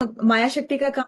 माया शक्ति का काम।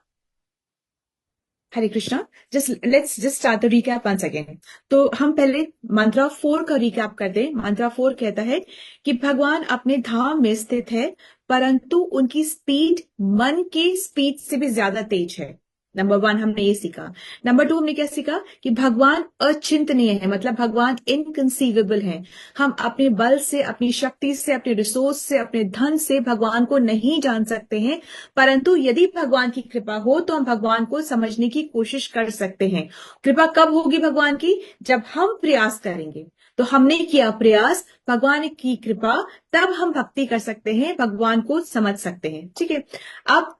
Hare Krishna. Just start the recap once again. तो हम पहले मंत्रा 4 का रिकैप कर दें। मंत्रा 4 कहता है कि भगवान अपने धाम में स्थित है, परंतु उनकी स्पीड मन की स्पीड से भी ज्यादा तेज है। नंबर 1 हमने ये सीखा। नंबर 2 हमने क्या सीखा कि भगवान अचिंतनीय है, मतलब भगवान इनकंसीवेबल है। हम अपने बल से, अपनी शक्ति से, अपने रिसोर्स से, अपने धन से भगवान को नहीं जान सकते हैं, परंतु यदि भगवान की कृपा हो तो हम भगवान को समझने की कोशिश कर सकते हैं। कृपा कब होगी भगवान की? जब हम प्रयास करेंगे। तो हमने किया प्रयास, भगवान की कृपा, तब हम भक्ति कर सकते हैं, भगवान को समझ सकते हैं। ठीक है। अब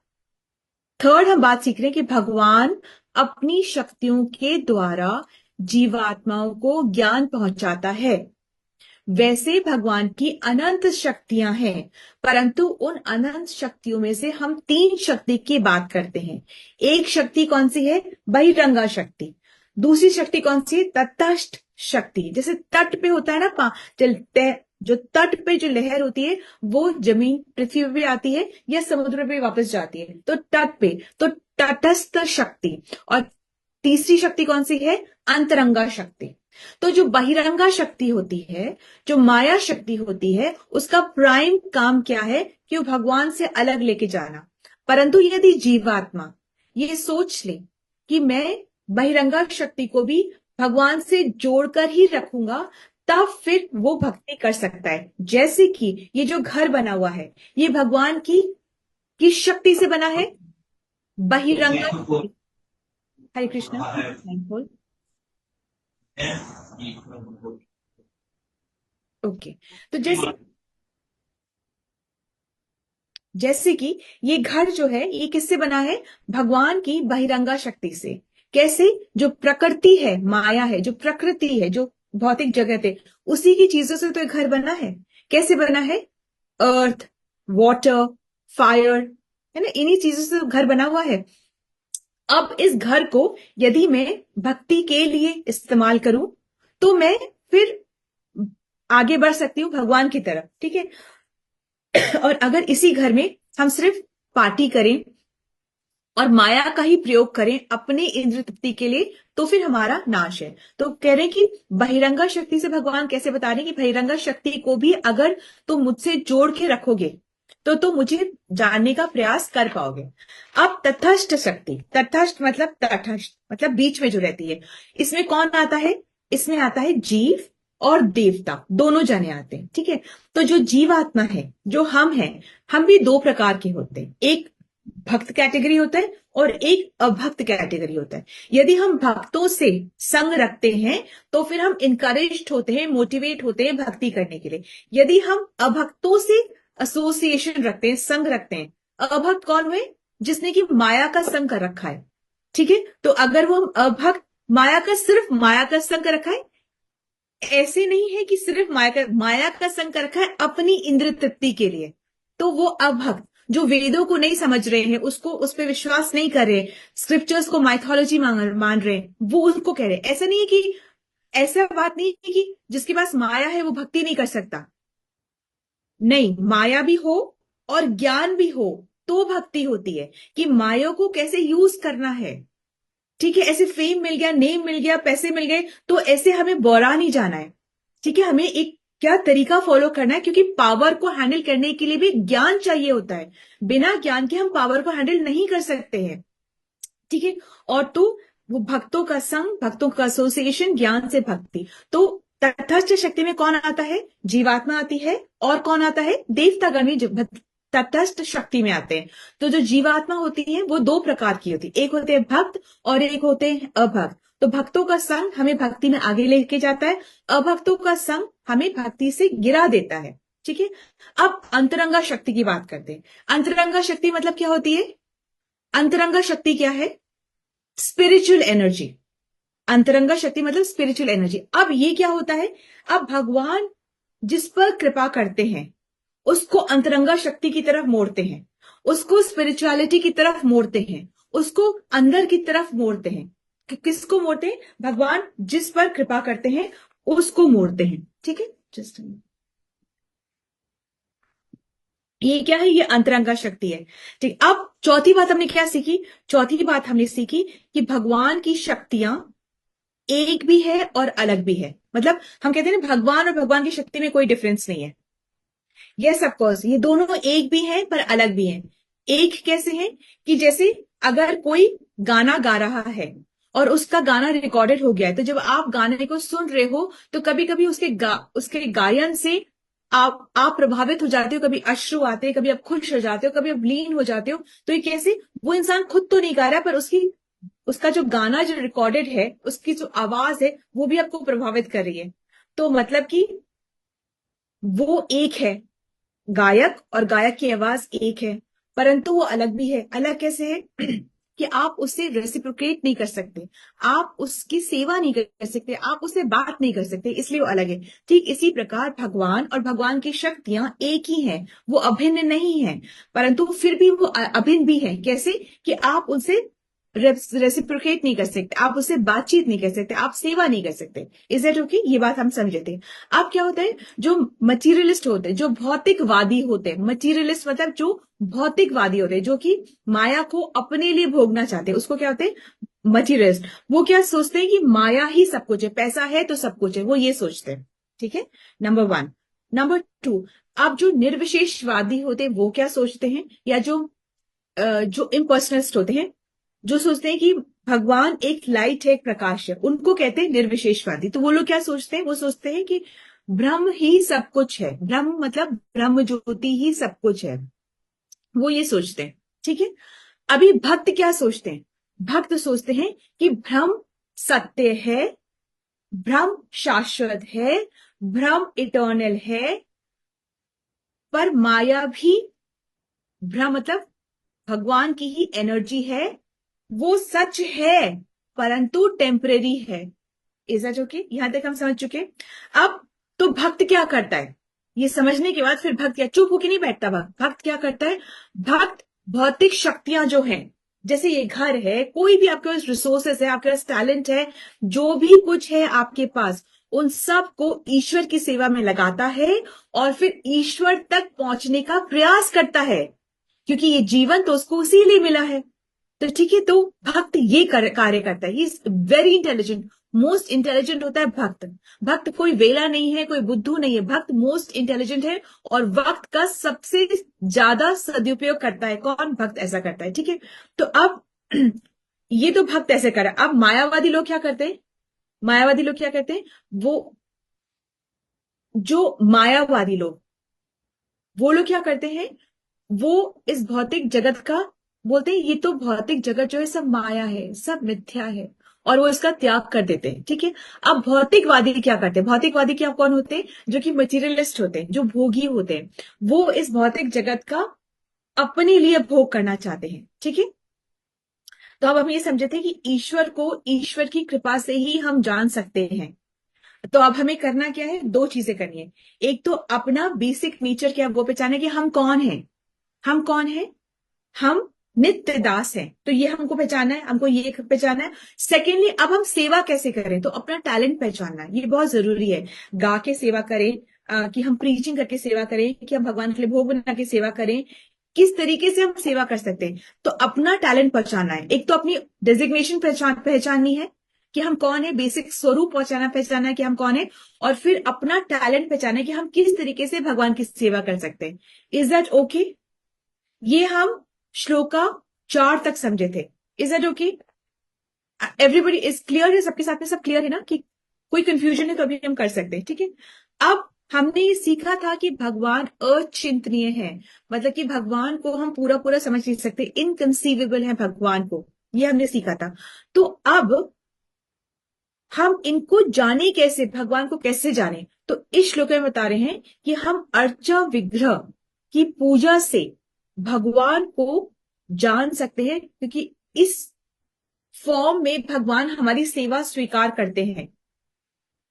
थर्ड हम बात सीख रहे हैं कि भगवान अपनी शक्तियों के द्वारा जीवात्माओं को ज्ञान पहुंचाता है। वैसे भगवान की अनंत शक्तियां हैं, परंतु उन अनंत शक्तियों में से हम 3 शक्ति की बात करते हैं। एक शक्ति कौन सी है? बहिरंगा शक्ति। दूसरी शक्ति कौन सी है? तटस्थ शक्ति। जैसे तट पे होता है ना, जो तट पे जो लहर होती है वो जमीन पृथ्वी पे आती है या समुद्र पे वापस जाती है, तो तट पे, तो तटस्थ शक्ति। और तीसरी शक्ति कौन सी है? अंतरंगा शक्ति। तो जो बहिरंगा शक्ति होती है, जो माया शक्ति होती है, उसका प्राइम काम क्या है? कि वो भगवान से अलग लेके जाना। परंतु यदि जीवात्मा ये सोच ले कि मैं बहिरंगा शक्ति को भी भगवान से जोड़कर ही रखूंगा, तब फिर वो भक्ति कर सकता है। जैसे कि ये जो घर बना हुआ है, ये भगवान की किस शक्ति से बना है? बहिरंगा शक्ति। हरे कृष्णा। ओके। तो जैसे कि ये घर जो है ये किससे बना है? भगवान की बहिरंगा शक्ति से। कैसे? जो प्रकृति है, माया है, जो प्रकृति है, जो भौतिक जगत है, उसी की चीजों से तो ये घर बना है। कैसे बना है? अर्थ, वाटर, फायर, है ना, इन्हीं चीजों से तो घर बना हुआ है। अब इस घर को यदि मैं भक्ति के लिए इस्तेमाल करूं तो मैं फिर आगे बढ़ सकती हूं भगवान की तरफ। ठीक है। और अगर इसी घर में हम सिर्फ पार्टी करें और माया का ही प्रयोग करें अपने इंद्र तृप्ति के लिए, तो फिर हमारा नाश है। तो कह रहे हैं कि बहिरंगा शक्ति से भगवान कैसे बता रहे हैं कि बहिरंगा शक्ति को भी अगर तुम मुझसे जोड़ के रखोगे तो तुम मुझे जानने का प्रयास कर पाओगे। अब तटस्थ शक्ति, तटस्थ मतलब तटस्थ मतलब बीच में जो रहती है, इसमें कौन आता है? इसमें आता है जीव और देवता, दोनों जने आते हैं। ठीक है। तो जो जीवात्मा है, जो हम हैं, हम भी 2 प्रकार के होते हैं। एक भक्त कैटेगरी होता है और एक अभक्त कैटेगरी होता है। यदि हम भक्तों से संग रखते हैं तो फिर हम इनकरेज्ड होते हैं, मोटिवेट होते हैं भक्ति करने के लिए। यदि हम अभक्तों से एसोसिएशन रखते हैं, संग रखते हैं, अभक्त कौन हुए? जिसने कि माया का संग कर रखा है। ठीक है। तो अगर वो हम अभक्त, सिर्फ माया का संग कर रखा है, ऐसे नहीं है कि सिर्फ माया का संग कर रखा है अपनी इंद्र तृप्ति के लिए, तो वो अभक्त, जो वेदों को नहीं समझ रहे हैं, उसको, उस पर विश्वास नहीं कर रहे, स्क्रिप्चर्स को माइथोलॉजी मान रहे हैं, वो उसको कह रहे हैं। ऐसा नहीं है कि, ऐसा बात नहीं है कि जिसके पास माया है वो भक्ति नहीं कर सकता। नहीं, माया भी हो और ज्ञान भी हो तो भक्ति होती है, कि माया को कैसे यूज करना है। ठीक है। ऐसे फेम मिल गया, नेम मिल गया, पैसे मिल गए, तो ऐसे हमें बोरा नहीं जाना है। ठीक है। हमें एक क्या तरीका फॉलो करना है, क्योंकि पावर को हैंडल करने के लिए भी ज्ञान चाहिए होता है। बिना ज्ञान के हम पावर को हैंडल नहीं कर सकते हैं। ठीक है। और तो वो भक्तों का संग, भक्तों का एसोसिएशन, ज्ञान से भक्ति। तो तटस्थ शक्ति में कौन आता है? जीवात्मा आती है। और कौन आता है? देवतागण भी तटस्थ शक्ति में आते हैं। तो जो जीवात्मा होती है वो 2 प्रकार की होती है, एक होते हैं भक्त और एक होते हैं अभक्त। तो भक्तों का संग हमें भक्ति में आगे लेके जाता है, अभक्तों का संग हमें भक्ति से गिरा देता है। ठीक है। अब अंतरंगा शक्ति की बात करते हैं। अंतरंगा शक्ति मतलब क्या होती है? अंतरंगा शक्ति क्या है? Spiritual energy. अंतरंगा शक्ति मतलब स्पिरिचुअल एनर्जी। अब ये क्या होता है? अब भगवान जिस पर कृपा करते हैं उसको अंतरंगा शक्ति की तरफ मोड़ते हैं, उसको स्पिरिचुअलिटी की तरफ मोड़ते हैं, उसको अंदर की तरफ मोड़ते हैं। किसको मोड़ते हैं? भगवान जिस पर कृपा करते हैं उसको मोड़ते हैं। ठीक है। जस्ट ये क्या है? ये अंतरंगा शक्ति है। ठीक। अब चौथी बात हमने क्या सीखी? चौथी बात हमने सीखी कि भगवान की शक्तियां एक भी है और अलग भी है। मतलब हम कहते हैं ना, भगवान और भगवान की शक्ति में कोई डिफरेंस नहीं है। यस ऑफकोर्स, ये दोनों एक भी हैं पर अलग भी हैं। एक कैसे हैं? कि जैसे अगर कोई गाना गा रहा है और उसका गाना रिकॉर्डेड हो गया है, तो जब आप गाने को सुन रहे हो तो कभी कभी उसके गायन से आप प्रभावित हो जाते हो, कभी अश्रु आते हैं, कभी आप खुश हो जाते हो, कभी आप लीन हो जाते हो। तो ये कैसे? वो इंसान खुद तो नहीं गा रहा, पर उसका जो गाना जो रिकॉर्डेड है, उसकी जो आवाज है, वो भी आपको प्रभावित कर रही है। तो मतलब कि वो एक है, गायक और गायक की आवाज एक है, परंतु वो अलग भी है। अलग कैसे है? कि आप उससे रेसिप्रोकेट नहीं कर सकते, आप उसकी सेवा नहीं कर सकते, आप उससे बात नहीं कर सकते, इसलिए वो अलग है। ठीक इसी प्रकार भगवान और भगवान की शक्तियां एक ही हैं, वो अभिन्न नहीं है, परंतु फिर भी वो अभिन्न भी है। कैसे? कि आप उनसे रेसिप्रोकेट नहीं कर सकते, आप उससे बातचीत नहीं कर सकते, आप सेवा नहीं कर सकते। Is that okay? ये बात हम समझे थे। अब क्या होता है, जो मटीरियलिस्ट होते हैं, जो भौतिकवादी होते हैं, मटीरियलिस्ट मतलब जो भौतिकवादी होते हैं, जो कि माया को अपने लिए भोगना चाहते हैं, उसको क्या होते हैं? मटीरियलिस्ट। वो क्या सोचते हैं? कि माया ही सब कुछ है, पैसा है तो सब कुछ है, वो ये सोचते हैं। ठीक है, नंबर वन। नंबर टू, अब जो निर्विशेषवादी होते हैं वो क्या सोचते हैं? या जो इम्पर्सनलिस्ट होते हैं, जो सोचते हैं कि भगवान एक लाइट है, एक प्रकाश है, उनको कहते हैं निर्विशेषवादी। तो वो लोग क्या सोचते हैं? वो सोचते हैं कि ब्रह्म ही सब कुछ है, ब्रह्म मतलब ब्रह्म ज्योति ही सब कुछ है, वो ये सोचते हैं। ठीक है। अभी भक्त क्या सोचते हैं? भक्त सोचते हैं कि ब्रह्म सत्य है, ब्रह्म शाश्वत है, ब्रह्म इटर्नल है, पर माया भी, ब्रह्म मतलब भगवान की ही एनर्जी है, वो सच है परंतु टेम्परेरी है। Is that okay? यहां तक हम समझ चुके। अब तो भक्त क्या करता है? ये समझने के बाद फिर भक्त क्या चुप होके नहीं बैठता? भक्त क्या करता है? भक्त भौतिक शक्तियां जो हैं, जैसे ये घर है, कोई भी आपके पास रिसोर्सेस है, आपके पास टैलेंट है, जो भी कुछ है आपके पास, उन सब को ईश्वर की सेवा में लगाता है और फिर ईश्वर तक पहुंचने का प्रयास करता है, क्योंकि ये जीवन तो उसको उसी लिए मिला है। तो ठीक है, तो भक्त ये कार्य करता है। He is very intelligent, most intelligent होता है भक्त। भक्त कोई वेला नहीं है, कोई बुद्धू नहीं है, भक्त मोस्ट इंटेलिजेंट है और वक्त का सबसे ज्यादा सदुपयोग करता है। कौन? भक्त ऐसा करता है। ठीक है, तो अब ये तो भक्त ऐसे कर रहा है। अब मायावादी लोग क्या करते हैं? मायावादी लोग क्या करते हैं? वो जो मायावादी लोग, वो लोग क्या करते हैं? वो इस भौतिक जगत का बोलते हैं, ये तो भौतिक जगत जो है सब माया है, सब मिथ्या है, और वो इसका त्याग कर देते हैं। ठीक है। अब भौतिकवादी क्या करते हैं? भौतिकवादी क्या कौन होते हैं? जो कि मटीरियलिस्ट होते हैं, जो भोगी होते हैं, वो इस भौतिक जगत का अपने लिए भोग करना चाहते हैं। ठीक है। तो अब हम ये समझे थे कि ईश्वर को ईश्वर की कृपा से ही हम जान सकते हैं। तो अब हमें करना क्या है? दो चीजें करनी है। एक तो अपना बेसिक नेचर क्या है वो पहचाने कि हम कौन है। हम कौन है? हम नित्य दास हैं, तो ये हमको पहचाना है, हमको ये पहचाना है। सेकेंडली, अब हम सेवा कैसे करें? तो अपना टैलेंट पहचानना है, ये बहुत जरूरी है। गा के सेवा करें, कि हम प्रीचिंग करके सेवा करें, कि हम भगवान के लिए भोग बना के सेवा करें, किस तरीके से हम सेवा कर सकते हैं। तो अपना टैलेंट पहचानना है। एक तो अपनी डेजिग्नेशन पहचाननी है कि हम कौन है, बेसिक स्वरूप पहचाना है कि हम कौन है, और फिर अपना टैलेंट पहचाना है कि हम किस तरीके से भगवान की सेवा कर सकते हैं। Is that okay? ये हम श्लोका 4 तक समझे थे। Is that okay? Everybody is clear है? सबके साथ में सब क्लियर है ना? कि कोई कंफ्यूजन है तो अभी हम कर सकते हैं। ठीक है। अब हमने ये सीखा था कि भगवान अचिंतनीय है, मतलब कि भगवान को हम पूरा पूरा समझ नहीं सकते, इनकंसीवेबल है भगवान को, ये हमने सीखा था। तो अब हम इनको जाने कैसे, भगवान को कैसे जाने? तो इस श्लोक में बता रहे हैं कि हम अर्चा विग्रह की पूजा से भगवान को जान सकते हैं, क्योंकि इस फॉर्म में भगवान हमारी सेवा स्वीकार करते हैं।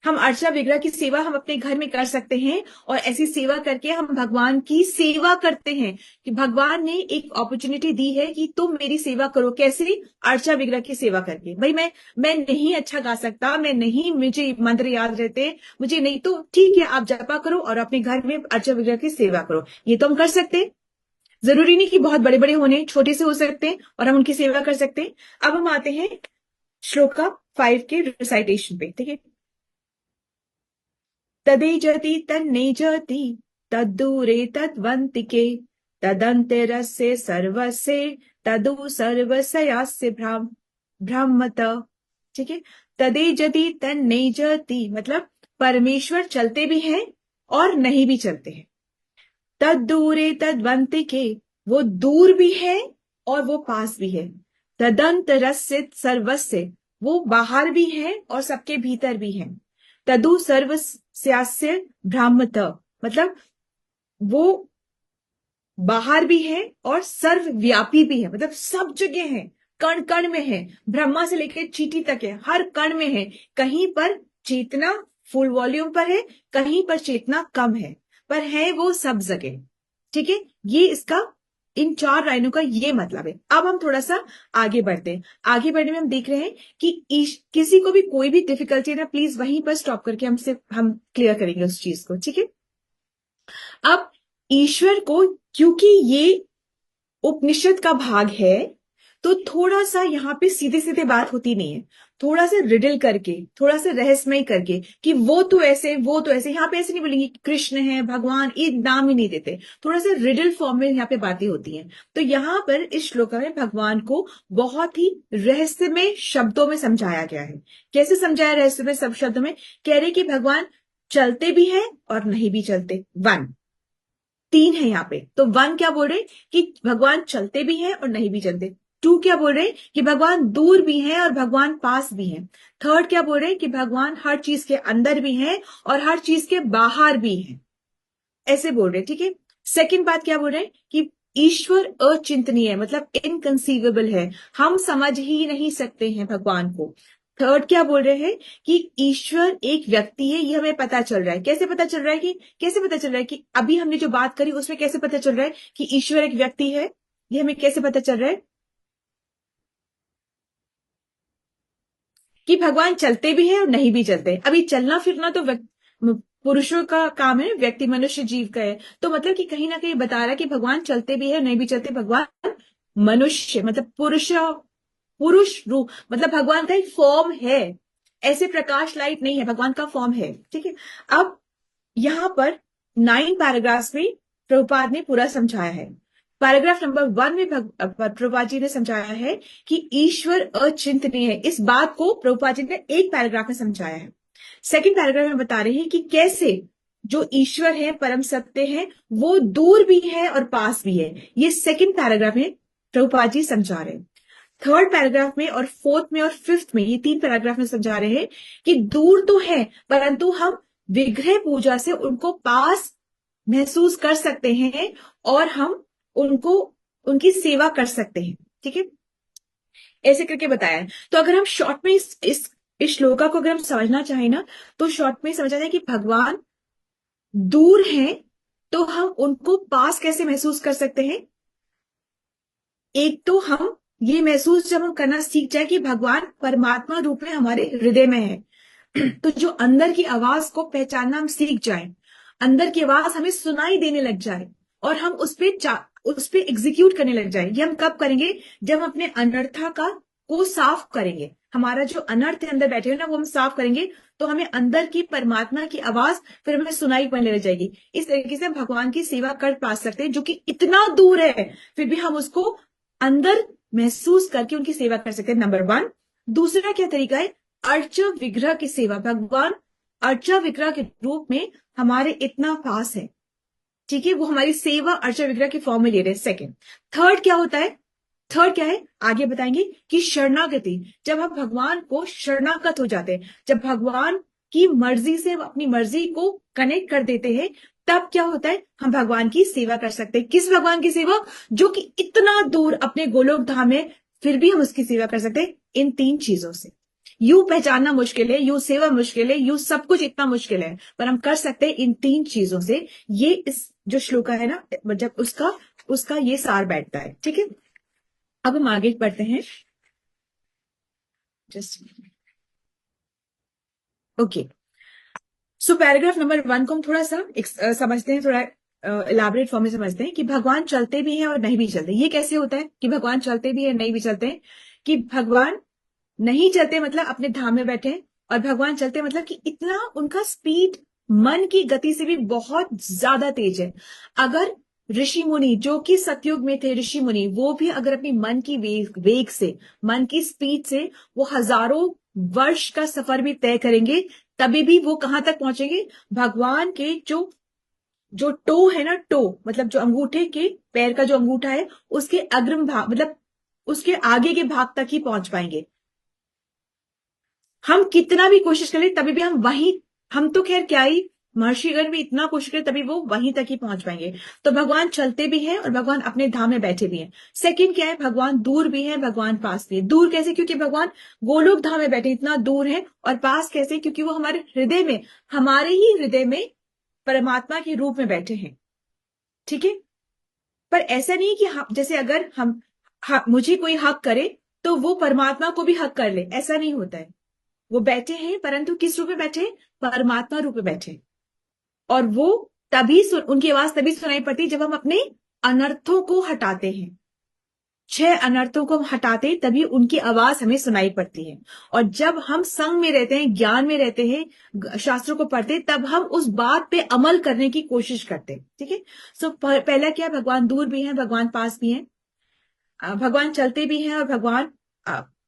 हम अर्चा विग्रह की सेवा हम अपने घर में कर सकते हैं, और ऐसी सेवा करके हम भगवान की सेवा करते हैं कि भगवान ने एक अपॉर्चुनिटी दी है कि तुम मेरी सेवा करो। कैसे? अर्चा विग्रह की सेवा करके। भाई मैं नहीं अच्छा गा सकता, मैं नहीं, मुझे मंत्र याद रहते, मुझे नहीं, तो ठीक है, आप जपा करो और अपने घर में अर्चा विग्रह की सेवा करो, ये तो हम कर सकते हैं। जरूरी नहीं कि बहुत बड़े बड़े होने, छोटे से हो सकते हैं और हम उनकी सेवा कर सकते हैं। अब हम आते हैं श्लोका 5 के रिसाइटेशन पे, ठीक है। तदेजति तन्नेजति तद्दूरे तद्वन्तिके तदंतरस्य सर्वस्य तदु सर्वस्यास्य भ्रामत, ठीक है। तदेजति तन्नेजति मतलब परमेश्वर चलते भी हैं और नहीं भी चलते हैं। तद्दूरे तद्वन्तिके वो दूर भी है और वो पास भी है। तदंतरस्य सर्वस्य वो बाहर भी है और सबके भीतर भी है। तदु सर्वस्यास्य भ्रामत मतलब वो बाहर भी है और सर्वव्यापी भी है, मतलब सब जगह है, कण कण में है, ब्रह्मा से लेकर चींटी तक है, हर कण में है। कहीं पर चेतना फुल वॉल्यूम पर है, कहीं पर चेतना कम है, पर है वो सब जगह, ठीक है। ये इसका इन 4 लाइनों का ये मतलब है। अब हम थोड़ा सा आगे बढ़ते हैं। आगे बढ़ने में हम देख रहे हैं कि किसी को भी कोई भी डिफिकल्टी है ना, प्लीज वहीं पर स्टॉप करके हम क्लियर करेंगे उस चीज को, ठीक है। अब ईश्वर को, क्योंकि ये उपनिषद का भाग है, तो थोड़ा सा यहाँ पे सीधे सीधे बात होती नहीं है, थोड़ा सा रिडल करके, थोड़ा सा रहस्यमय करके कि वो तो ऐसे, वो तो ऐसे। यहाँ पे ऐसे नहीं बोलेंगे कि कृष्ण है, भगवान, ये नाम ही नहीं देते, थोड़ा सा रिडल फॉर्म में यहाँ पे बातें होती हैं। तो यहाँ पर इस श्लोक में भगवान को बहुत ही रहस्यमय शब्दों में समझाया गया है। कैसे समझाया रहस्यमय सब शब्दों में? कह रहे कि भगवान चलते भी हैं और नहीं भी चलते। 3 है यहाँ पे, तो 1 क्या बोल रहे कि भगवान चलते भी हैं और नहीं भी चलते। 2 क्या बोल रहे कि भगवान दूर भी हैं और भगवान पास भी हैं। 3 क्या बोल रहे कि भगवान हर चीज के अंदर भी हैं और हर चीज के बाहर भी हैं, ऐसे बोल रहे, ठीक है। सेकंड बात क्या बोल रहे हैं कि ईश्वर अचिंतनीय है, मतलब इनकंसीवेबल है, हम समझ ही नहीं सकते हैं भगवान को। थर्ड क्या बोल रहे हैं कि ईश्वर एक व्यक्ति है, ये हमें पता चल रहा है। कैसे पता चल रहा है कि कैसे पता चल रहा है कि अभी हमने जो बात करी उसमें कैसे पता चल रहा है कि ईश्वर एक व्यक्ति है, ये हमें कैसे पता चल रहा है कि भगवान चलते भी हैं और नहीं भी चलते। अभी चलना फिरना तो पुरुषों का काम है, व्यक्ति मनुष्य जीव का है, तो मतलब कि कहीं ना कहीं बता रहा है कि भगवान चलते भी है नहीं भी चलते। भगवान मनुष्य मतलब पुरुष, पुरुष रूप, मतलब भगवान का एक फॉर्म है, ऐसे प्रकाश लाइट नहीं है, भगवान का फॉर्म है, ठीक है। अब यहां पर 9 पैराग्राफ्स में प्रभुपाद ने पूरा समझाया है। पैराग्राफ नंबर 1 में प्रभुपाद जी ने समझाया है कि ईश्वर अचिंतनीय है। इस बात को प्रभुपाद जी ने एक पैराग्राफ में समझाया है। सेकंड पैराग्राफ में बता रहे हैं कि कैसे जो ईश्वर है, परम सत्य है, वो दूर भी है और पास भी है। ये सेकंड पैराग्राफ में प्रभुपाद जी समझा रहे हैं। थर्ड पैराग्राफ में और फोर्थ में और फिफ्थ में, ये 3 पैराग्राफ में समझा रहे हैं कि दूर तो है परंतु हम विग्रह पूजा से उनको पास महसूस कर सकते हैं और हम उनको, उनकी सेवा कर सकते हैं, ठीक है। ऐसे करके बताया है। तो अगर हम शॉर्ट में इस श्लोका को अगर हम समझना चाहें ना, तो शॉर्ट में समझा जाए कि भगवान दूर हैं तो हम उनको पास कैसे महसूस कर सकते हैं। एक तो हम ये महसूस जब हम करना सीख जाए कि भगवान परमात्मा रूप में हमारे हृदय में है, तो जो अंदर की आवाज को पहचानना हम सीख जाए, अंदर की आवाज हमें सुनाई देने लग जाए और हम उस पे एग्जीक्यूट करने लग जाए। ये हम कब करेंगे? जब हम अपने अनर्था का को साफ करेंगे, हमारा जो अनर्थ है अंदर बैठे हुए ना, वो हम साफ करेंगे, तो हमें अंदर की परमात्मा की आवाज फिर हमें सुनाई पड़ने लग जाएगी। इस तरीके से हम भगवान की सेवा कर पा सकते हैं, जो कि इतना दूर है फिर भी हम उसको अंदर महसूस करके उनकी सेवा कर सकते हैं, नंबर 1। दूसरा क्या तरीका है? अर्च विग्रह की सेवा। भगवान अर्चा विग्रह के रूप में हमारे इतना पास है, ठीक है, वो हमारी सेवा अर्चा विग्रह के फॉर्म में ले रहे हैं। सेकंड। थर्ड क्या होता है? थर्ड क्या है आगे बताएंगे कि शरणागति। जब हम भगवान को शरणागत हो जाते हैं, जब भगवान की मर्जी से हम अपनी मर्जी को कनेक्ट कर देते हैं, तब क्या होता है? हम भगवान की सेवा कर सकते हैं। किस भगवान की सेवा? जो कि इतना दूर अपने गोलोक धाम है, फिर भी हम उसकी सेवा कर सकते हैं इन 3 चीजों से। यू पहचानना मुश्किल है, यू सेवा मुश्किल है, यू सब कुछ इतना मुश्किल है, पर हम कर सकते हैं इन 3 चीजों से। ये इस जो श्लोका है ना, जब उसका उसका ये सार बैठता है, ठीक है। अब हम आगे बढ़ते हैं। Just okay. So paragraph number 1 को हम थोड़ा सा समझते हैं, थोड़ा इलाबरेट फॉर्म में समझते हैं कि भगवान चलते भी हैं और नहीं भी चलते। ये कैसे होता है कि भगवान चलते भी हैं नहीं भी चलते हैं? कि भगवान नहीं चलते मतलब अपने धाम में बैठे हैं, और भगवान चलते मतलब कि इतना उनका स्पीड मन की गति से भी बहुत ज्यादा तेज है। अगर ऋषि मुनि जो कि सतयुग में थे, ऋषि मुनि वो भी अगर अपनी मन की वेग से, मन की स्पीड से वो हजारों वर्ष का सफर भी तय करेंगे, तभी भी वो कहां तक पहुंचेंगे? भगवान के जो जो टो है ना, टो मतलब जो अंगूठे के पैर का जो अंगूठा है उसके अग्रिम भाग मतलब उसके आगे के भाग तक ही पहुंच पाएंगे। हम कितना भी कोशिश करें तभी भी हम वहीं, हम तो खैर क्या ही, महर्षिगण भी इतना कोशिश करें तभी वो वहीं तक ही पहुंच पाएंगे। तो भगवान चलते भी हैं और भगवान अपने धाम में बैठे भी हैं। सेकंड क्या है? भगवान दूर भी है, भगवान पास भी है। दूर कैसे? क्योंकि भगवान गोलोक धाम में बैठे इतना दूर है। और पास कैसे? क्योंकि वो हमारे हृदय में, हमारे ही हृदय में परमात्मा के रूप में बैठे हैं। ठीक है? पर ऐसा नहीं कि हम जैसे अगर मुझे कोई हक करे तो वो परमात्मा को भी हक कर ले, ऐसा नहीं होता है। वो बैठे हैं परंतु किस रूप में बैठे हैं? परमात्मा रूप में बैठे हैं। और वो उनकी आवाज तभी सुनाई पड़ती है जब हम अपने अनर्थों को हटाते हैं। 6 अनर्थों को हम हटाते हैं तभी उनकी आवाज हमें सुनाई पड़ती है। और जब हम संग में रहते हैं, ज्ञान में रहते हैं, शास्त्रों को पढ़ते हैं, तब हम उस बात पे अमल करने की कोशिश करते हैं। ठीक है? सो पहला क्या? भगवान दूर भी है, भगवान पास भी है। भगवान चलते भी हैं और भगवान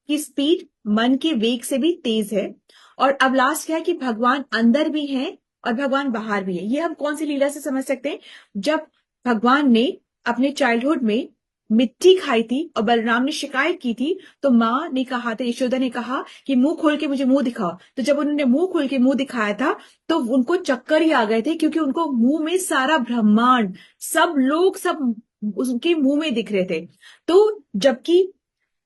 की स्पीड मन के वेग से भी तेज है। और अब लास्ट क्या है? कि भगवान अंदर भी हैं और भगवान बाहर भी है। ये हम कौन सी लीला से समझ सकते हैं? जब भगवान ने अपने चाइल्डहुड में मिट्टी खाई थी और बलराम ने शिकायत की थी, तो माँ ने कहा था, यशोदा ने कहा कि मुंह खोल के मुझे मुंह दिखाओ। तो जब उन्होंने मुंह खोल के मुंह दिखाया था तो उनको चक्कर ही आ गए थे, क्योंकि उनको मुंह में सारा ब्रह्मांड, सब लोग, सब उसके मुंह में दिख रहे थे। तो जबकि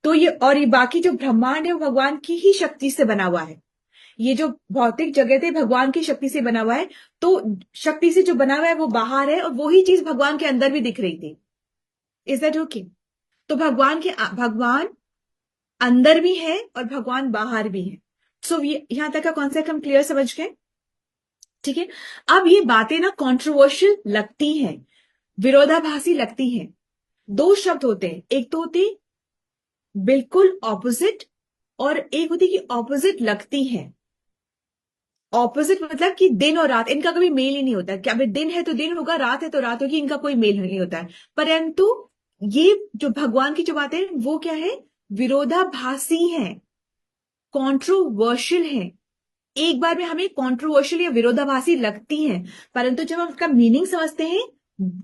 तो ये और ये बाकी जो ब्रह्मांड है वो भगवान की ही शक्ति से बना हुआ है। ये जो भौतिक जगत है भगवान की शक्ति से बना हुआ है। तो शक्ति से जो बना हुआ है वो बाहर है और वही चीज भगवान के अंदर भी दिख रही थी। Is that okay? तो भगवान अंदर भी है और भगवान बाहर भी है। सो ये यहां तक का कॉन्सेप्ट हम क्लियर समझ गए। ठीक है? अब ये बातें ना कंट्रोवर्शियल लगती हैं, विरोधाभासी लगती हैं। 2 शब्द होते हैं, एक तो होती बिल्कुल ऑपोजिट और एक होती कि ऑपोजिट लगती है। ऑपोजिट मतलब कि दिन और रात, इनका कभी मेल ही नहीं होता। क्या अभी दिन है तो दिन होगा, रात है तो रात होगी, इनका कोई मेल नहीं होता है। परंतु ये जो भगवान की जो बातें हैं वो क्या है? विरोधाभासी हैं, कॉन्ट्रोवर्शियल हैं। एक बार में हमें कॉन्ट्रोवर्शियल या विरोधाभासी लगती हैं, परंतु जब हम उसका मीनिंग समझते हैं,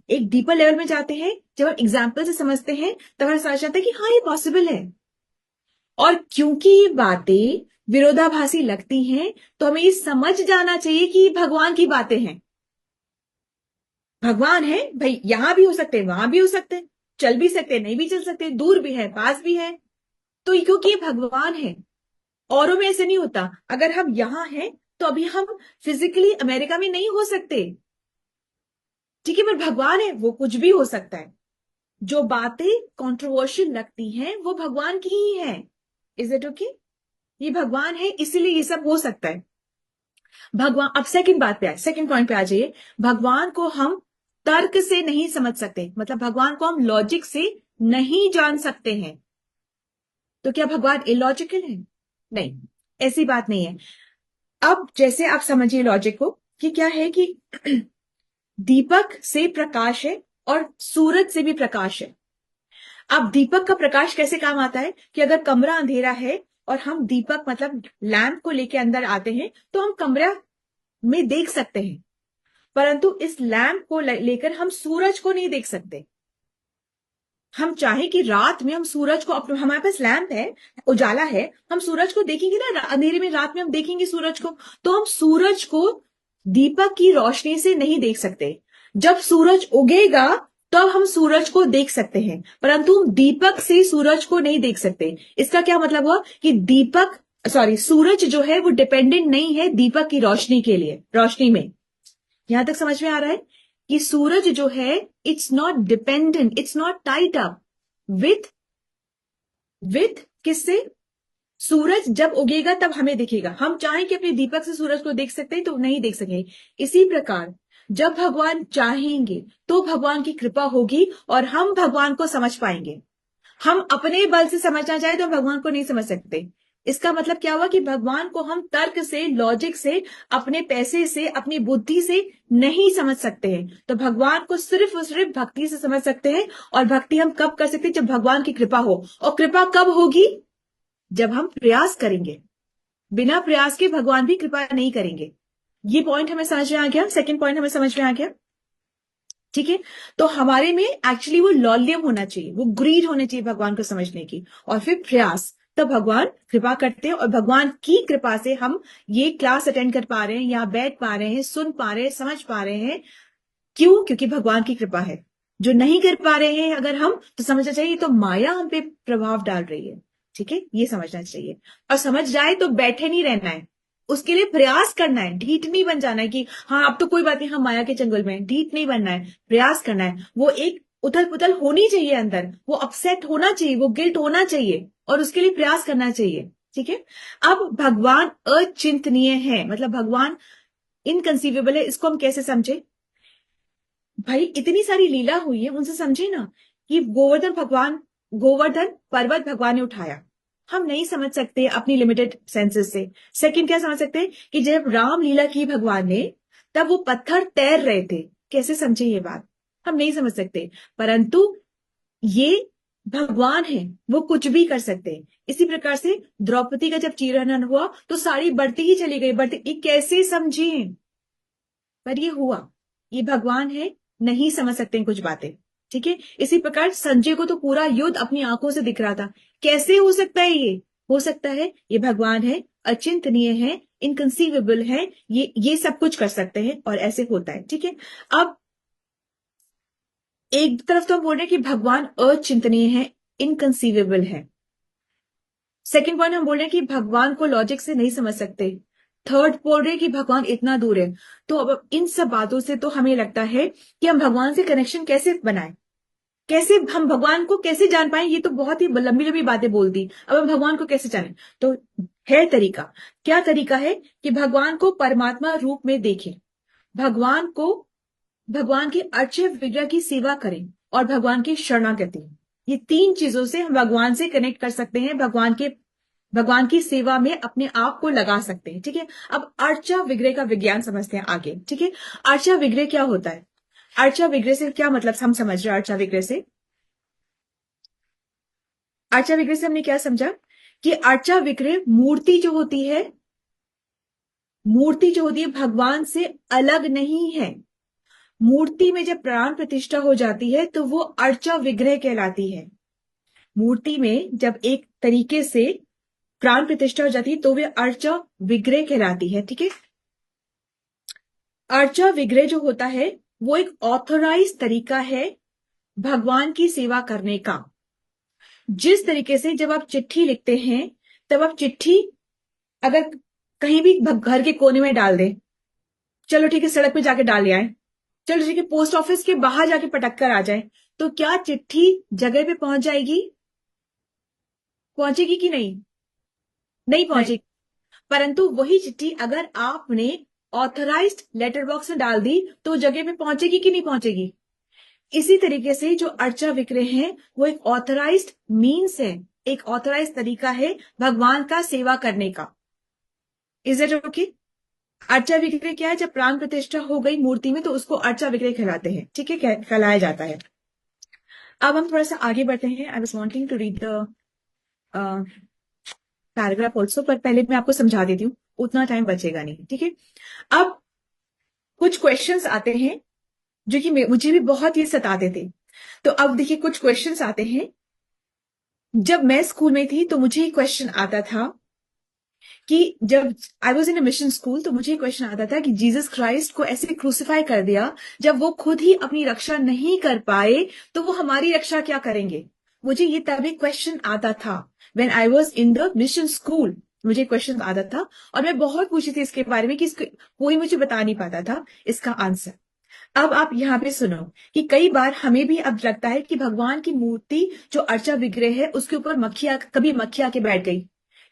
एक डीपर लेवल में जाते हैं, जब हम एग्जाम्पल से समझते हैं, तब हमें समझ आता है कि हाँ ये पॉसिबल है। और क्योंकि ये बातें विरोधाभासी लगती हैं तो हमें ये समझ जाना चाहिए कि ये भगवान की बातें हैं। भगवान है भाई, यहां भी हो सकते हैं, वहां भी हो सकते हैं, चल भी सकते हैं, नहीं भी चल सकते, दूर भी है, पास भी है। तो क्योंकि ये भगवान है, औरों में ऐसे नहीं होता। अगर हम यहां हैं तो अभी हम फिजिकली अमेरिका में नहीं हो सकते। ठीक है? पर भगवान है, वो कुछ भी हो सकता है। जो बातें कंट्रोवर्शियल लगती हैं वो भगवान की ही है। Is it okay? ये भगवान है इसीलिए ये सब हो सकता है। भगवान, अब सेकंड बात पे आए, सेकंड पॉइंट पे आ जाइए। भगवान को हम तर्क से नहीं समझ सकते, मतलब भगवान को हम लॉजिक से नहीं जान सकते हैं। तो क्या भगवान इलॉजिकल है? नहीं, ऐसी बात नहीं है। अब जैसे आप समझिए लॉजिक को कि क्या है कि दीपक से प्रकाश है और सूरज से भी प्रकाश है। अब दीपक का प्रकाश कैसे काम आता है कि अगर कमरा अंधेरा है और हम दीपक मतलब लैंप को लेके अंदर आते हैं तो हम कमरा में देख सकते हैं, परंतु इस लैंप को लेकर हम सूरज को नहीं देख सकते। हम चाहे कि रात में हम सूरज को, अपने हमारे पास लैंप है, उजाला है, हम सूरज को देखेंगे ना, अंधेरे में रात में हम देखेंगे सूरज को, तो हम सूरज को दीपक की रोशनी से नहीं देख सकते। जब सूरज उगेगा तब हम सूरज को देख सकते हैं, परंतु हम दीपक से सूरज को नहीं देख सकते। इसका क्या मतलब हुआ कि सूरज जो है वो डिपेंडेंट नहीं है दीपक की रोशनी के लिए, रोशनी में। यहां तक समझ में आ रहा है कि सूरज जो है it's not dependent, it's not tied up with with किससे? सूरज जब उगेगा तब हमें दिखेगा। हम चाहें कि अपने दीपक से सूरज को देख सकते हैं तो नहीं देख सकेंगे। इसी प्रकार जब भगवान चाहेंगे तो भगवान की कृपा होगी और हम भगवान को समझ पाएंगे। हम अपने बल से समझना चाहे तो हम भगवान को नहीं समझ सकते। इसका मतलब क्या हुआ कि भगवान को हम तर्क से, लॉजिक से, अपने पैसे से, अपनी बुद्धि से नहीं समझ सकते हैं। तो भगवान को सिर्फ और सिर्फ भक्ति से समझ सकते हैं। और भक्ति हम कब कर सकते हैं? जब भगवान की कृपा हो। और कृपा कब होगी? जब हम प्रयास करेंगे। बिना प्रयास के भगवान भी कृपा नहीं करेंगे। ये पॉइंट हमें समझ में आ गया। सेकंड पॉइंट हमें समझ में आ गया। ठीक है। तो हमारे में एक्चुअली वो लौल्यम होना चाहिए, वो ग्रीड होनी चाहिए भगवान को समझने की, और फिर प्रयास। तब भगवान कृपा करते हैं और भगवान की कृपा से हम ये क्लास अटेंड कर पा रहे हैं, यहाँ बैठ पा रहे हैं, सुन पा रहे हैं, समझ पा रहे हैं। क्यों? क्योंकि भगवान की कृपा है। जो नहीं कर पा रहे हैं अगर हम, तो समझना चाहिए तो माया हम पे प्रभाव डाल रही है। ठीक है, ये समझना चाहिए। और समझ जाए तो बैठे नहीं रहना है, उसके लिए प्रयास करना है। ढीठ नहीं बन जाना है कि हाँ अब तो कोई बात नहीं, हम माया के चंगुल में हैं। ढीठ नहीं बनना है, प्रयास करना है। वो एक उथल पुथल होनी चाहिए अंदर, वो अपसेट होना चाहिए, वो गिल्ट होना चाहिए, और उसके लिए प्रयास करना चाहिए। ठीक है। अब भगवान अचिंतनीय है, मतलब भगवान इनकंसीवेबल है। इसको हम कैसे समझे? भाई इतनी सारी लीला हुई है, उनसे समझे ना कि गोवर्धन पर्वत भगवान ने उठाया। हम नहीं समझ सकते अपनी लिमिटेड सेंसेस से। सेकंड क्या समझ सकते हैं कि जब राम लीला की भगवान ने, तब वो पत्थर तैर रहे थे। कैसे समझे ये बात? हम नहीं समझ सकते। परंतु ये भगवान है, वो कुछ भी कर सकते हैं। इसी प्रकार से द्रौपदी का जब चीरहरण हुआ तो साड़ी बढ़ती ही चली गई, बढ़ती। ये कैसे समझे? पर ये हुआ। ये भगवान है, नहीं समझ सकते हैं कुछ बातें। ठीक है। इसी प्रकार संजय को तो पूरा युद्ध अपनी आंखों से दिख रहा था। कैसे हो सकता है ये? हो सकता है ये भगवान है, अचिंतनीय है, इनकंसीवेबल है, ये सब कुछ कर सकते हैं, और ऐसे होता है। ठीक है। अब एक तरफ तो हम बोल रहे हैं कि भगवान अचिंतनीय है, इनकंसीवेबल है। सेकंड पॉइंट हम बोल रहे हैं कि भगवान को लॉजिक से नहीं समझ सकते। थर्ड बोल रहे हैं कि भगवान इतना दूर है। तो अब इन सब बातों से तो हमें लगता है कि हम भगवान से कनेक्शन कैसे बनाएं, कैसे हम भगवान को कैसे जान पाए। ये तो बहुत ही लंबी लंबी बातें बोल दी। अब हम भगवान को कैसे जाने? तो है तरीका। क्या तरीका है? कि भगवान को परमात्मा रूप में देखें, भगवान को, भगवान के अर्च्य विग्रह की सेवा करें, और भगवान की शरणागति। ये तीन चीजों से हम भगवान से कनेक्ट कर सकते हैं, भगवान की सेवा में अपने आप को लगा सकते हैं। ठीक है। अब अर्चा विग्रह का विज्ञान समझते हैं आगे। ठीक है। अर्चा विग्रह क्या होता है? अर्चा विग्रह से क्या मतलब हम समझ रहे हैं? अर्चा विग्रह से, अर्चा विग्रह से हमने क्या समझा कि अर्चा विग्रह मूर्ति जो होती है, मूर्ति जो होती है भगवान से अलग नहीं है। मूर्ति में जब प्राण प्रतिष्ठा हो जाती है तो वो अर्चा विग्रह कहलाती है। मूर्ति में जब एक तरीके से प्राण प्रतिष्ठा हो जाती है तो वे अर्चा विग्रह कहलाती है। ठीक है। अर्चा विग्रह जो होता है वो एक ऑथोराइज तरीका है भगवान की सेवा करने का। जिस तरीके से जब आप चिट्ठी लिखते हैं, तब आप चिट्ठी अगर कहीं भी घर के कोने में डाल दें, चलो ठीक है सड़क पे जाके डाल आए, चलो ठीक है पोस्ट ऑफिस के बाहर जाके पटक कर आ जाए, तो क्या चिट्ठी जगह पे पहुंच जाएगी? पहुंचेगी कि नहीं? नहीं पहुंचेगी। परंतु वही चिट्ठी अगर आपने ऑथराइज्ड लेटर बॉक्स में डाल दी तो जगह पे पहुंचेगी कि नहीं पहुंचेगी? इसी तरीके से जो अर्चा विग्रह है वो एक ऑथराइज्ड मीन्स है, एक ऑथराइज्ड तरीका है भगवान का सेवा करने का। Is it okay? अर्चा विग्रह क्या है? जब प्राण प्रतिष्ठा हो गई मूर्ति में तो उसको अर्चा विग्रह कहलाते हैं। ठीक है, कहलाया जाता है। अब हम थोड़ा सा आगे बढ़ते हैं। I was wanting to read the paragraph also, पर पहले मैं आपको समझा देती हूँ, उतना टाइम बचेगा नहीं। ठीक है। अब कुछ क्वेश्चंस आते हैं जो कि मुझे भी बहुत ही सताते थे। तो अब देखिए कुछ क्वेश्चंस आते हैं। जब मैं स्कूल में थी तो मुझे एक क्वेश्चन आता था कि जब I was in a mission school तो मुझे क्वेश्चन आता था कि जीसस क्राइस्ट को ऐसे क्रूसिफाई कर दिया, जब वो खुद ही अपनी रक्षा नहीं कर पाए तो वो हमारी रक्षा क्या करेंगे? मुझे ये तभी क्वेश्चन आता था when I was in the mission school. मुझे क्वेश्चन आता था और मैं बहुत पूछी थी इसके बारे में कि कोई मुझे बता नहीं पाता था इसका आंसर। अब आप यहाँ पे सुनो कि कई बार हमें भी अब लगता है कि भगवान की मूर्ति जो अर्चा विग्रह है उसके ऊपर मक्खी कभी मक्खी आके बैठ गई,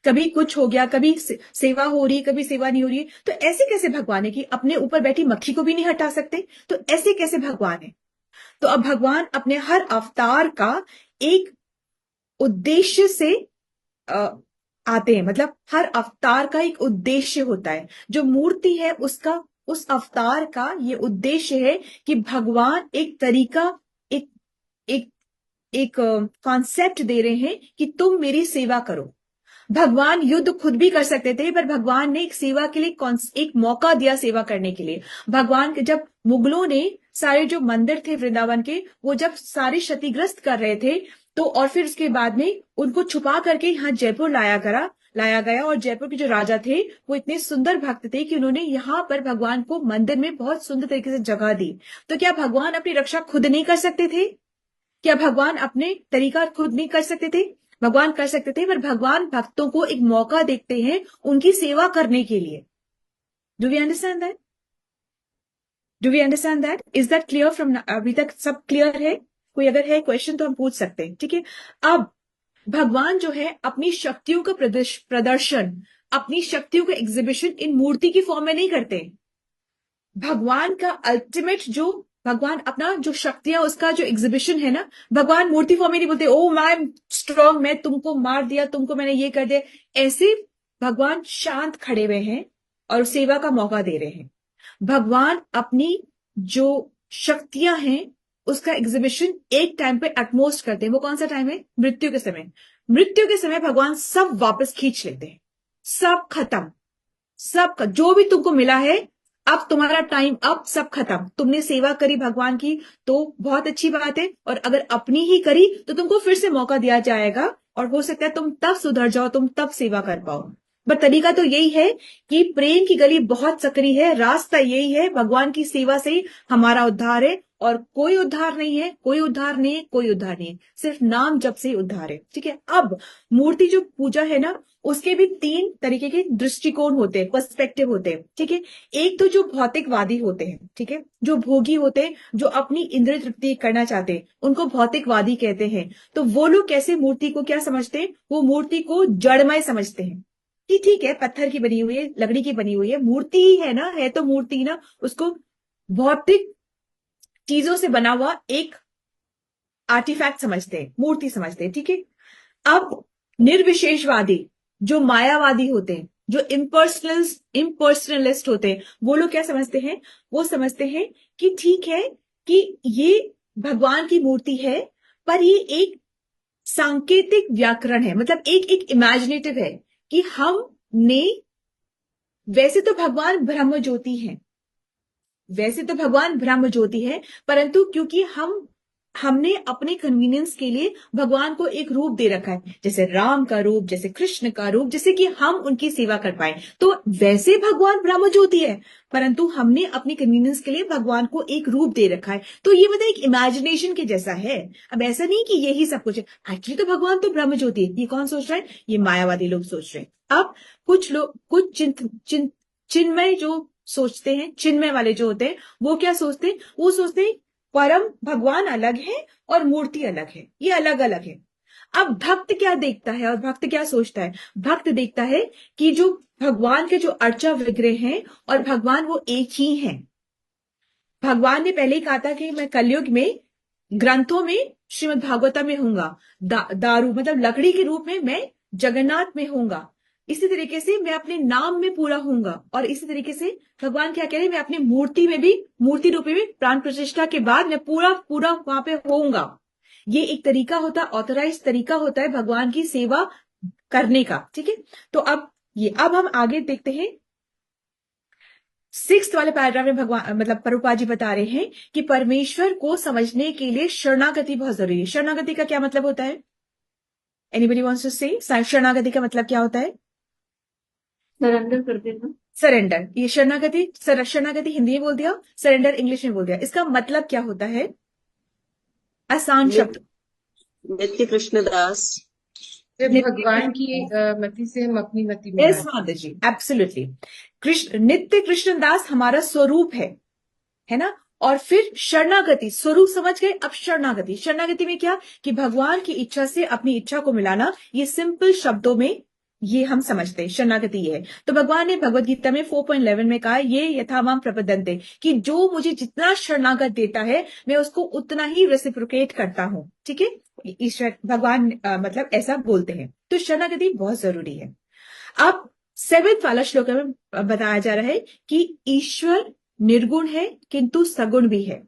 कभी कुछ हो गया, कभी सेवा हो रही है, कभी सेवा नहीं हो रही है। तो ऐसे कैसे भगवान है कि अपने ऊपर बैठी मक्खी को भी नहीं हटा सकते? तो ऐसे कैसे भगवान है? तो अब भगवान अपने हर अवतार का एक उद्देश्य से अ, आते हैं, मतलब हर अवतार का एक उद्देश्य होता है। जो मूर्ति है उसका, उस अवतार का ये उद्देश्य है कि भगवान एक तरीका, एक एक एक कॉन्सेप्ट दे रहे हैं कि तुम मेरी सेवा करो। भगवान युद्ध खुद भी कर सकते थे, पर भगवान ने एक सेवा के लिए एक मौका दिया सेवा करने के लिए। भगवान के जब मुगलों ने सारे जो मंदिर थे वृंदावन के, वो जब सारे क्षतिग्रस्त कर रहे थे, तो और फिर उसके बाद में उनको छुपा करके यहाँ जयपुर लाया गया। और जयपुर के जो राजा थे वो इतने सुंदर भक्त थे कि उन्होंने यहाँ पर भगवान को मंदिर में बहुत सुंदर तरीके से जगह दी। तो क्या भगवान अपनी रक्षा खुद नहीं कर सकते थे? क्या भगवान अपने तरीका खुद नहीं कर सकते थे? भगवान कर सकते थे, पर भगवान भक्तों को एक मौका देखते हैं उनकी सेवा करने के लिए। Do we understand that? Do we understand that? Is that clear from? अभी तक सब क्लियर है? कोई अगर है क्वेश्चन तो हम पूछ सकते हैं, ठीक है। अब भगवान जो है अपनी शक्तियों का प्रदर्शन, अपनी शक्तियों का एग्जिबिशन इन मूर्ति की फॉर्म में नहीं करते। भगवान का अल्टीमेट जो, भगवान अपना जो शक्तियां, उसका जो एग्जिबिशन है ना, भगवान मूर्ति फॉर्म में नहीं बोलते ओ मैं स्ट्रांग, मैं तुमको मार दिया, तुमको मैंने ये कर दिया। ऐसे भगवान शांत खड़े हुए हैं और सेवा का मौका दे रहे हैं। भगवान अपनी जो शक्तियां हैं उसका एग्जिबिशन एक टाइम पे एटमोस्ट करते हैं। वो कौन सा टाइम है? मृत्यु के समय। मृत्यु के समय भगवान सब वापस खींच लेते हैं, सब खत्म, सब जो भी तुमको मिला है, अब तुम्हारा टाइम, अब सब खत्म। तुमने सेवा करी भगवान की तो बहुत अच्छी बात है, और अगर अपनी ही करी तो तुमको फिर से मौका दिया जाएगा, और हो सकता है तुम तब सुधर जाओ, तुम तब सेवा कर पाओ। पर तरीका तो यही है कि प्रेम की गली बहुत सकरी है, रास्ता यही है, भगवान की सेवा से ही हमारा उद्धार है, और कोई उद्धार नहीं है, कोई उद्धार नहीं है, कोई उद्धार नहीं है, सिर्फ नाम जप से ही उद्धार है, ठीक है। अब मूर्ति जो पूजा है ना, उसके भी तीन तरीके के दृष्टिकोण होते हैं, पर्सपेक्टिव होते हैं, ठीक है। एक तो जो भौतिकवादी होते हैं, ठीक है, जो भोगी होते हैं, जो अपनी इंद्रिय तृप्ति करना चाहते हैं, उनको भौतिकवादी कहते हैं। तो वो लोग कैसे मूर्ति को क्या समझते हैं? वो मूर्ति को जड़मय समझते हैं कि ठीक है, पत्थर की बनी हुई है, लकड़ी की बनी हुई है, मूर्ति ही है ना, है तो मूर्ति ना, उसको भौतिक चीजों से बना हुआ एक आर्टिफैक्ट समझते हैं, मूर्ति समझते हैं, ठीक है। अब निर्विशेषवादी, जो मायावादी होते हैं, जो इम्पर्सनलिस्ट होते हैं, वो लोग क्या समझते हैं? वो समझते हैं कि ठीक है कि ये भगवान की मूर्ति है, पर ये एक सांकेतिक व्याकरण है, मतलब एक इमेजिनेटिव है कि हमने, वैसे तो भगवान ब्रह्म ज्योति है, वैसे तो भगवान ब्रह्म ज्योति है, परंतु क्योंकि हमने अपने कन्वीनियंस के लिए भगवान को एक रूप दे रखा है, जैसे राम का रूप, जैसे कृष्ण का रूप, जैसे कि हम उनकी सेवा कर पाए। तो वैसे भगवान ब्रह्म ज्योति है, परंतु हमने अपनी कन्वीनियंस के लिए भगवान को एक रूप दे रखा है। तो ये मतलब एक इमेजिनेशन के जैसा है। अब ऐसा नहीं कि यही सब कुछ है, एक्चुअली तो भगवान तो ब्रह्म ज्योति है। ये कौन सोच रहा है? ये मायावादी लोग सोच रहे हैं। अब कुछ लोग, कुछ चिन्मय जो सोचते हैं, चिन्मय वाले जो होते हैं, वो क्या सोचते हैं? वो सोचते हैं परम भगवान अलग है और मूर्ति अलग है, ये अलग अलग है। अब भक्त क्या देखता है और भक्त क्या सोचता है? भक्त देखता है कि जो भगवान के जो अर्चा विग्रह हैं और भगवान वो एक ही हैं। भगवान ने पहले ही कहा था कि मैं कलयुग में ग्रंथों में श्रीमद् भागवतम में होऊंगा, दारू मतलब लकड़ी के रूप में मैं जगन्नाथ में होऊंगा। इसी तरीके से मैं अपने नाम में पूरा होऊंगा, और इसी तरीके से भगवान क्या कह रहे हैं? मैं अपनी मूर्ति में भी, मूर्ति रूपी में प्राण प्रतिष्ठा के बाद मैं पूरा पूरा वहां पे होऊंगा। ये एक तरीका होता है, ऑथराइज तरीका होता है भगवान की सेवा करने का, ठीक है। तो अब हम आगे देखते हैं। 6th वाले पैराग्राफ में भगवान, मतलब प्रभुपाद जी बता रहे हैं कि परमेश्वर को समझने के लिए शरणागति बहुत जरूरी है। शरणागति का क्या मतलब होता है? एनीबडी वांट्स टू से? शरणागति का मतलब क्या होता है? सरेंडर कर देना। सरेंडर। ये शरणागति हिंदी में बोल दिया, सरेंडर इंग्लिश में बोल दिया। इसका मतलब क्या होता है? आसान शब्द। नित्य कृष्णदास, जब भगवान की मति से हम अपनी मति में यस माता जी, एब्सोल्युटली। नित्य कृष्णदास हमारा स्वरूप है ना। और फिर शरणागति, स्वरूप समझ गए। अब शरणागति, शरणागति में क्या कि भगवान की इच्छा से अपनी इच्छा को मिलाना। ये सिंपल शब्दों में ये हम समझते हैं, शरणागति ये है। तो भगवान ने भगवत गीता में 4.11 में कहा, ये यथामाम प्रपद्यन्ते, कि जो मुझे जितना शरणागत देता है मैं उसको उतना ही रेसिप्रोकेट करता हूं। ठीक है, ईश्वर भगवान मतलब ऐसा बोलते हैं। तो शरणागति बहुत जरूरी है। अब 7th वाला श्लोक में बताया जा रहा है कि ईश्वर निर्गुण है किंतु सगुण भी है।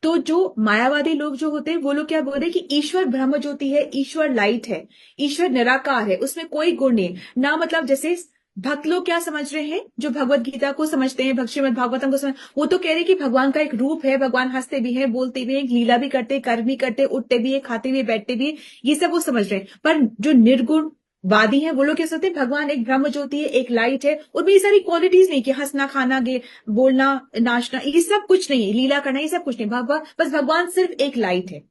तो जो मायावादी लोग जो होते हैं वो लोग क्या बोल रहे हैं कि ईश्वर ब्रह्म ज्योति है, ईश्वर लाइट है, ईश्वर निराकार है, उसमें कोई गुण नहीं है ना। मतलब जैसे भक्त लोग क्या समझ रहे हैं, जो भगवत गीता को समझते हैं, श्रीमद् भागवतम को समझ, वो तो कह रहे हैं कि भगवान का एक रूप है, भगवान हंसते भी हैं, बोलते भी हैं, लीला भी करते हैं, कर्म भी करते हैं, उठते भी है, खाते भी है, बैठते भी है, ये सब वो समझ रहे हैं। पर जो निर्गुण वादी हैं वो लोग क्या सोचते हैं, भगवान एक ब्रह्म ज्योति है, एक लाइट है, उनमें ये सारी क्वालिटीज नहीं कि हंसना, खाना, बोलना, नाचना, ये सब कुछ नहीं है, लीला करना, ये सब कुछ नहीं। भगवान बस, भगवान सिर्फ एक लाइट है।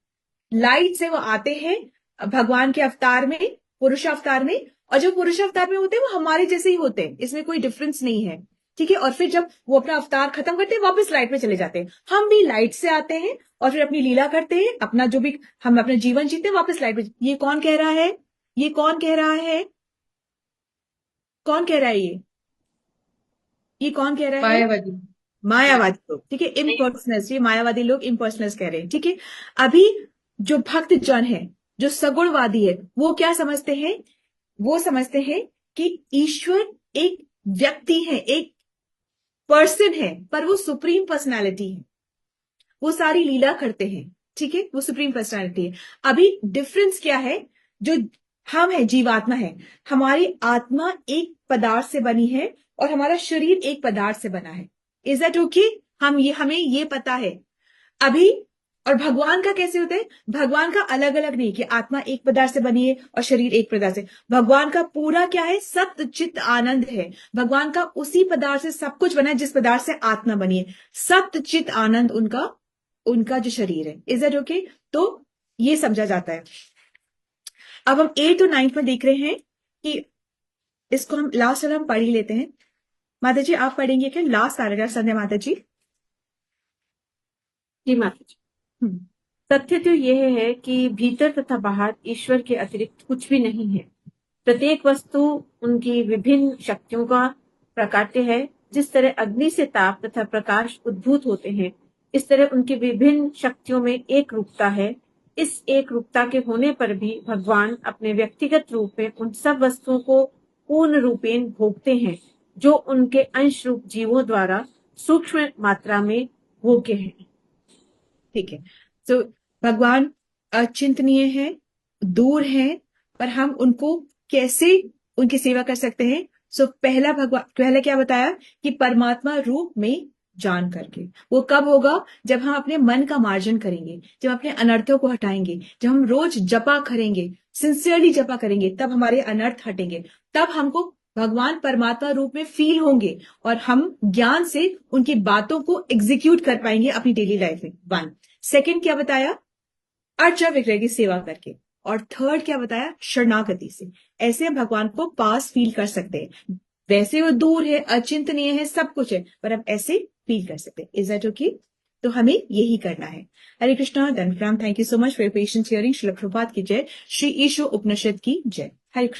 लाइट से वो आते हैं भगवान के अवतार में, पुरुष अवतार में, और जो पुरुष अवतार में होते हैं वो हमारे जैसे ही होते हैं, इसमें कोई डिफरेंस नहीं है। ठीक है, और फिर जब वो अपना अवतार खत्म करते हैं वापस लाइट में चले जाते हैं। हम भी लाइट से आते हैं और फिर अपनी लीला करते हैं, अपना जो भी हम अपना जीवन जीते हैं, वापस लाइट में। ये कौन कह रहा है, ये कौन कह रहा है, कौन कह रहा है ये कौन कह रहा है? मायावादी। मायावादी लोग। ठीक है, इम्पर्सनल्स, ये मायावादी लोग इम्पर्सनल्स कह रहे हैं। ठीक है, अभी जो भक्त जन है, जो सगुणवादी है, वो क्या समझते हैं, वो समझते हैं कि ईश्वर एक व्यक्ति है, एक पर्सन है, पर वो सुप्रीम पर्सनालिटी है, वो सारी लीला करते हैं। ठीक है, वो सुप्रीम पर्सनालिटी है। अभी डिफरेंस क्या है, जो हम है जीवात्मा है, हमारी आत्मा एक पदार्थ से बनी है और हमारा शरीर एक पदार्थ से बना है। Is that okay? हमें ये पता है अभी। और भगवान का कैसे होता है, भगवान का अलग अलग नहीं कि आत्मा एक पदार्थ से बनी है और शरीर एक पदार्थ से। भगवान का पूरा क्या है, सत्य चित्त आनंद है। भगवान का उसी पदार्थ से सब कुछ बना है जिस पदार्थ से आत्मा बनी है। सत्य चित्त आनंद उनका उनका जो शरीर है। Is that okay? तो ये समझा जाता है। अब हम 8th और 9th में देख रहे हैं कि इसको हम लास्ट वाला हम पढ़ ही लेते हैं। माता जी आप पढ़ेंगे क्या लास्ट पैराग्राफ, संध्या माता जी? जी माता जी। हम्म, तथ्य तो यह है कि भीतर तथा बाहर ईश्वर के अतिरिक्त कुछ भी नहीं है। प्रत्येक वस्तु उनकी विभिन्न शक्तियों का प्रकाट्य है। जिस तरह अग्नि से ताप तथा प्रकाश उद्भूत होते हैं, इस तरह उनकी विभिन्न शक्तियों में एक रूपता है। इस एक रूपता के होने पर भी भगवान अपने व्यक्तिगत रूप में उन सब वस्तुओं को पूर्ण रूपेण भोगते हैं, जो उनके अंश रूप जीवों द्वारा सूक्ष्म मात्रा में भोग्य है। ठीक है। तो भगवान अचिंतनीय है, दूर है, पर हम उनको कैसे उनकी सेवा कर सकते हैं? सो पहला क्या बताया कि परमात्मा रूप में जान करके। वो कब होगा? जब हम अपने मन का मार्जन करेंगे, जब अपने अनर्थों को हटाएंगे, जब हम रोज जपा करेंगे, सिंसियरली जपा करेंगे, तब हमारे अनर्थ हटेंगे। तब हमको भगवान परमात्मा रूप में फील होंगे और हम ज्ञान से उनकी बातों को एग्जीक्यूट कर पाएंगे अपनी डेली लाइफ में। 1 सेकंड क्या बताया? अर्चा विग्रह की सेवा करके। और थर्ड क्या बताया? शरणागति से। ऐसे हम भगवान को पास फील कर सकते हैं। वैसे वो दूर है, अचिंतनीय है, सब कुछ है, पर हम ऐसे फील कर सकते हैं। Is that okay? तो हमें यही करना है। Hare Krishna, Dhanram, thank you so much for your patience hearing. Srila Prabhupada की जय, श्री ईशो उपनिषद की जय। हरे कृष्ण।